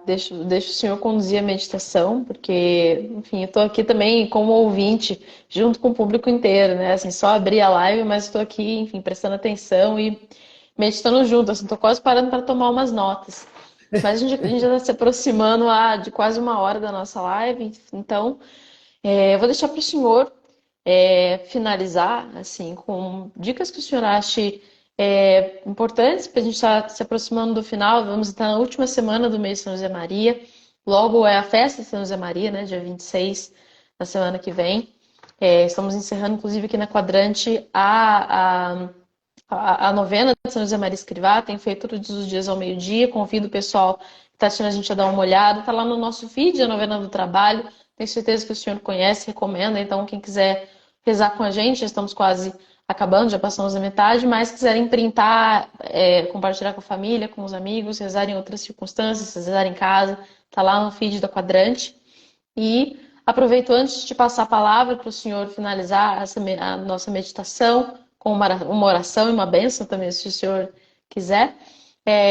deixo o senhor conduzir a meditação, porque, enfim, eu estou aqui também como ouvinte, junto com o público inteiro, né? Assim, só abri a live, mas estou aqui, enfim, prestando atenção e meditando junto, assim, estou quase parando para tomar umas notas. Mas a gente já está se aproximando de quase uma hora da nossa live, então eu vou deixar para o senhor finalizar assim com dicas que o senhor ache importantes para a gente estar se aproximando do final. Vamos estar na última semana do mês de São José Maria. Logo é a festa de São José Maria, né? Dia 26, na semana que vem. Estamos encerrando, inclusive, aqui na Quadrante a novena de São José Maria Escrivá. Tem feito todos os dias ao meio-dia. Convido o pessoal que está assistindo a gente a dar uma olhada. Está lá no nosso feed, a novena do trabalho. Tenho certeza que o senhor conhece, recomenda. Então, quem quiser rezar com a gente, já estamos quase acabando, já passamos a metade, mas quiserem printar, compartilhar com a família, com os amigos, rezar em outras circunstâncias, rezar em casa, tá lá no feed da Quadrante. E aproveito antes de passar a palavra para o senhor finalizar a nossa meditação com uma oração e uma bênção também, se o senhor quiser.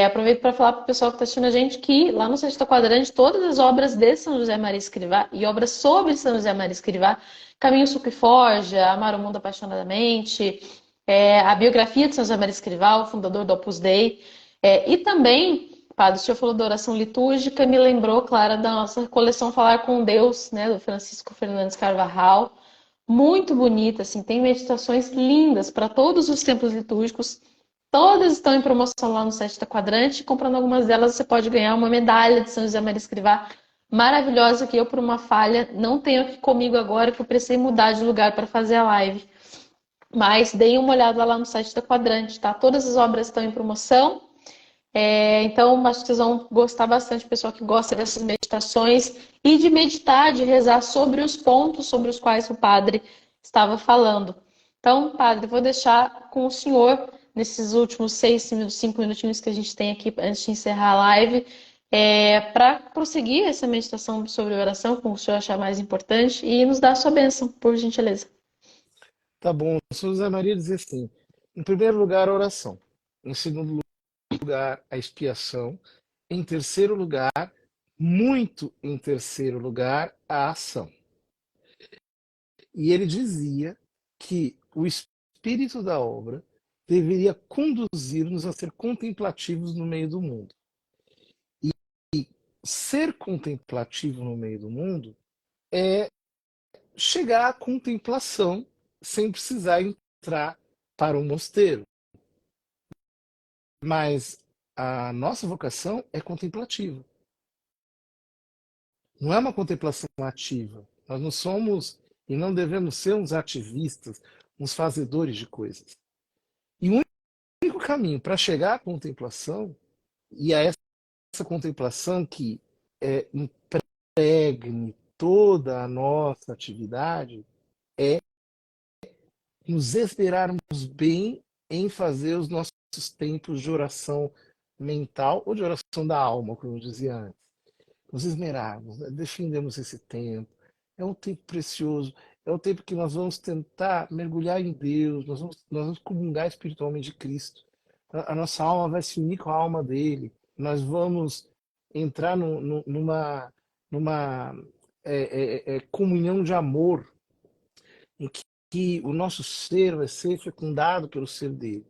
Aproveito para falar para o pessoal que está assistindo a gente que lá no Sexta Quadrante, todas as obras de São José Maria Escrivá e obras sobre São José Maria Escrivá, Caminho Suco e Forja, Amar o Mundo Apaixonadamente, a biografia de São José Maria Escrivá, o fundador do Opus Dei, e também, padre, o senhor falou da oração litúrgica, me lembrou, claro, da nossa coleção Falar com Deus, né, do Francisco Fernandes Carvajal, muito bonita, assim, tem meditações lindas para todos os tempos litúrgicos. Todas estão em promoção lá no site da Quadrante. Comprando algumas delas, você pode ganhar uma medalha de São José Maria Escrivá maravilhosa que eu, por uma falha, não tenho aqui comigo agora, que eu precisei mudar de lugar para fazer a live. Mas deem uma olhada lá no site da Quadrante, tá? Todas as obras estão em promoção. Então, acho que vocês vão gostar bastante, pessoal que gosta dessas meditações e de meditar, de rezar sobre os pontos sobre os quais o padre estava falando. Então, padre, vou deixar com o senhor nesses últimos 5 minutinhos que a gente tem aqui antes de encerrar a live, para prosseguir essa meditação sobre oração, como o senhor achar mais importante, e nos dar a sua bênção, por gentileza.
Tá bom. São José Maria diz assim: em primeiro lugar, a oração. Em segundo lugar, a expiação. Em terceiro lugar, muito em terceiro lugar, a ação. E ele dizia que o espírito da obra deveria conduzir-nos a ser contemplativos no meio do mundo. E ser contemplativo no meio do mundo é chegar à contemplação sem precisar entrar para um mosteiro. Mas a nossa vocação é contemplativa. Não é uma contemplação ativa. Nós não somos e não devemos ser uns ativistas, uns fazedores de coisas. E o único caminho para chegar à contemplação E a essa contemplação que impregne toda a nossa atividade é nos esperarmos bem em fazer os nossos tempos de oração mental ou de oração da alma, como eu dizia antes. Nos esmerarmos, né? Defendemos esse tempo. É um tempo precioso, é um tempo que nós vamos tentar mergulhar em Deus, nós vamos comungar espiritualmente de Cristo. A nossa alma vai se unir com a alma dele, nós vamos entrar numa comunhão de amor, em que o nosso ser vai ser fecundado pelo ser dele.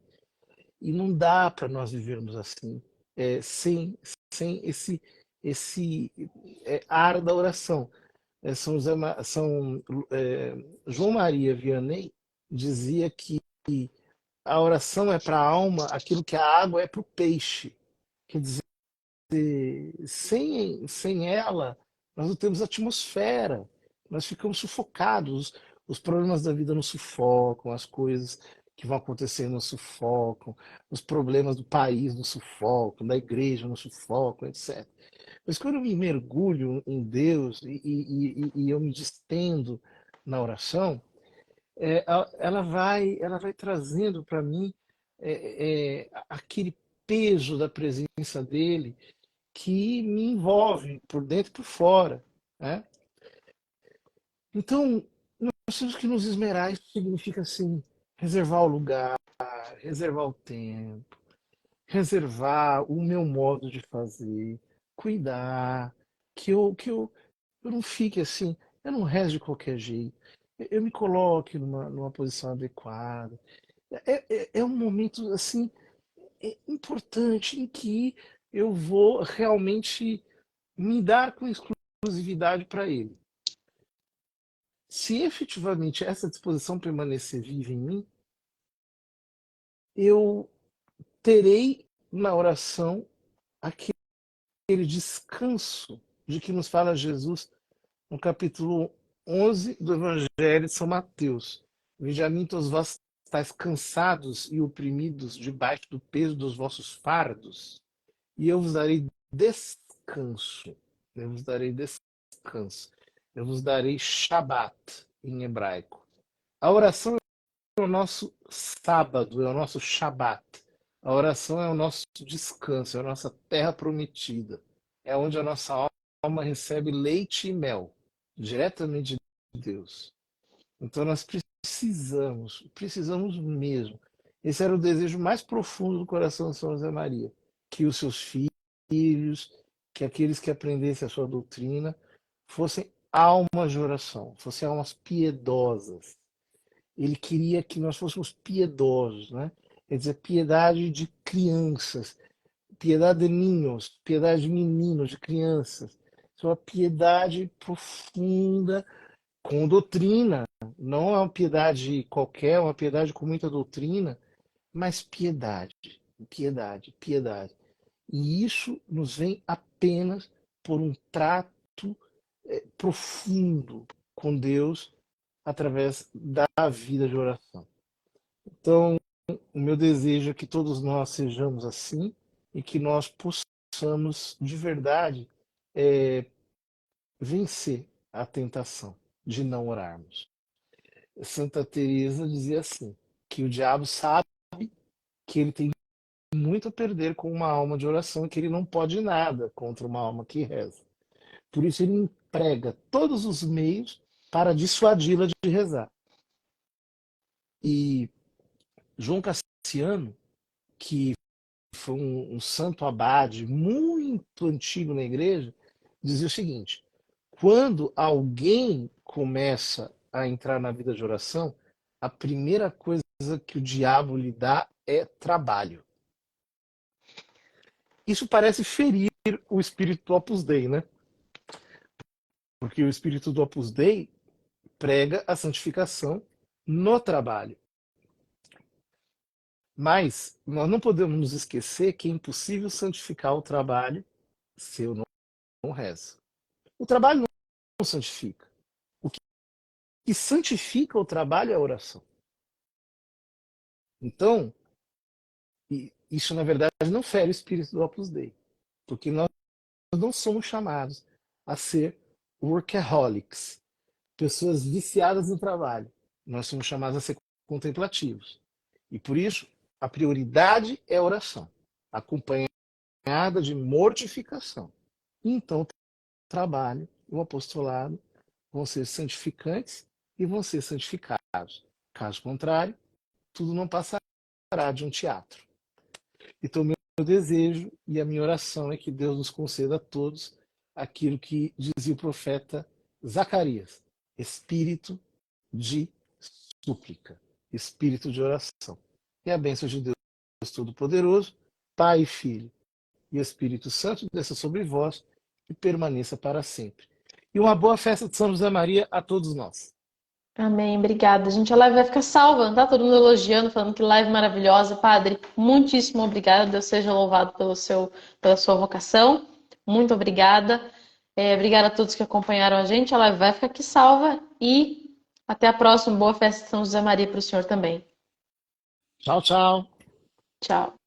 E não dá para nós vivermos assim, sem esse ar da oração. João Maria Vianney dizia que a oração é para a alma aquilo que a água é para o peixe. Quer dizer, sem ela, nós não temos atmosfera, nós ficamos sufocados. Os problemas da vida nos sufocam, as coisas que vão acontecendo nos sufocam, os problemas do país nos sufocam, da igreja nos sufocam, etc. Mas quando eu me mergulho em Deus e eu me distendo na oração, ela vai trazendo para mim aquele peso da presença dele que me envolve por dentro e por fora, né? Então, nós temos que nos esmerar. Isso significa, assim, reservar o lugar, reservar o tempo, reservar o meu modo de fazer, cuidar, que eu não fique assim, eu não rezo de qualquer jeito, eu me coloque numa posição adequada. É um momento, assim, importante em que eu vou realmente me dar com exclusividade para ele. Se efetivamente essa disposição permanecer viva em mim, eu terei na oração aquele descanso de que nos fala Jesus no capítulo 11 do Evangelho de São Mateus. Vinde a mim todos vós estáis cansados e oprimidos debaixo do peso dos vossos fardos, e eu vos darei descanso. Eu vos darei descanso. Eu vos darei Shabat em hebraico. A oração é o nosso sábado, é o nosso Shabat. A oração é o nosso descanso, é a nossa terra prometida. É onde a nossa alma recebe leite e mel, diretamente de Deus. Então nós precisamos mesmo. Esse era o desejo mais profundo do coração de São José Maria, que os seus filhos, que aqueles que aprendessem a sua doutrina, fossem almas de oração, fossem almas piedosas. Ele queria que nós fôssemos piedosos, né? Quer dizer, piedade de crianças, piedade de ninhos, piedade de meninos, de crianças. Isso é uma piedade profunda, com doutrina. Não é uma piedade qualquer, é uma piedade com muita doutrina, mas piedade, piedade, piedade. E isso nos vem apenas por um trato profundo com Deus através da vida de oração. Então, o meu desejo é que todos nós sejamos assim e que nós possamos, de verdade, vencer a tentação de não orarmos. Santa Teresa dizia assim, que o diabo sabe que ele tem muito a perder com uma alma de oração, que ele não pode nada contra uma alma que reza. Por isso ele emprega todos os meios para dissuadi-la de rezar. E João Cassiano, que foi um santo abade muito antigo na igreja, dizia o seguinte: quando alguém começa a entrar na vida de oração, a primeira coisa que o diabo lhe dá é trabalho. Isso parece ferir o espírito do Opus Dei, né? Porque o espírito do Opus Dei prega a santificação no trabalho. Mas nós não podemos nos esquecer que é impossível santificar o trabalho se eu não rezo. O trabalho não santifica. O que santifica o trabalho é a oração. Então, isso, na verdade, não fere o espírito do Opus Dei, porque nós não somos chamados a ser workaholics, pessoas viciadas no trabalho. Nós somos chamados a ser contemplativos. E por isso, a prioridade é a oração, acompanhada de mortificação. Então, o trabalho, o apostolado vão ser santificantes e vão ser santificados. Caso contrário, tudo não passará de um teatro. Então, meu desejo e a minha oração é que Deus nos conceda a todos aquilo que dizia o profeta Zacarias: espírito de súplica, espírito de oração. E a bênção de Deus Todo-Poderoso, Pai e Filho e Espírito Santo desça sobre vós e permaneça para sempre. E uma boa festa de São José Maria a todos nós.
Amém, obrigada. Gente, a live vai ficar salva, tá? Todo mundo elogiando, falando que live maravilhosa. Padre, muitíssimo obrigada. Deus seja louvado pela sua vocação. Muito obrigada. Obrigada a todos que acompanharam a gente. A live vai ficar aqui salva e até a próxima. Boa festa de São José Maria para o senhor também.
Tchau, tchau.
Tchau.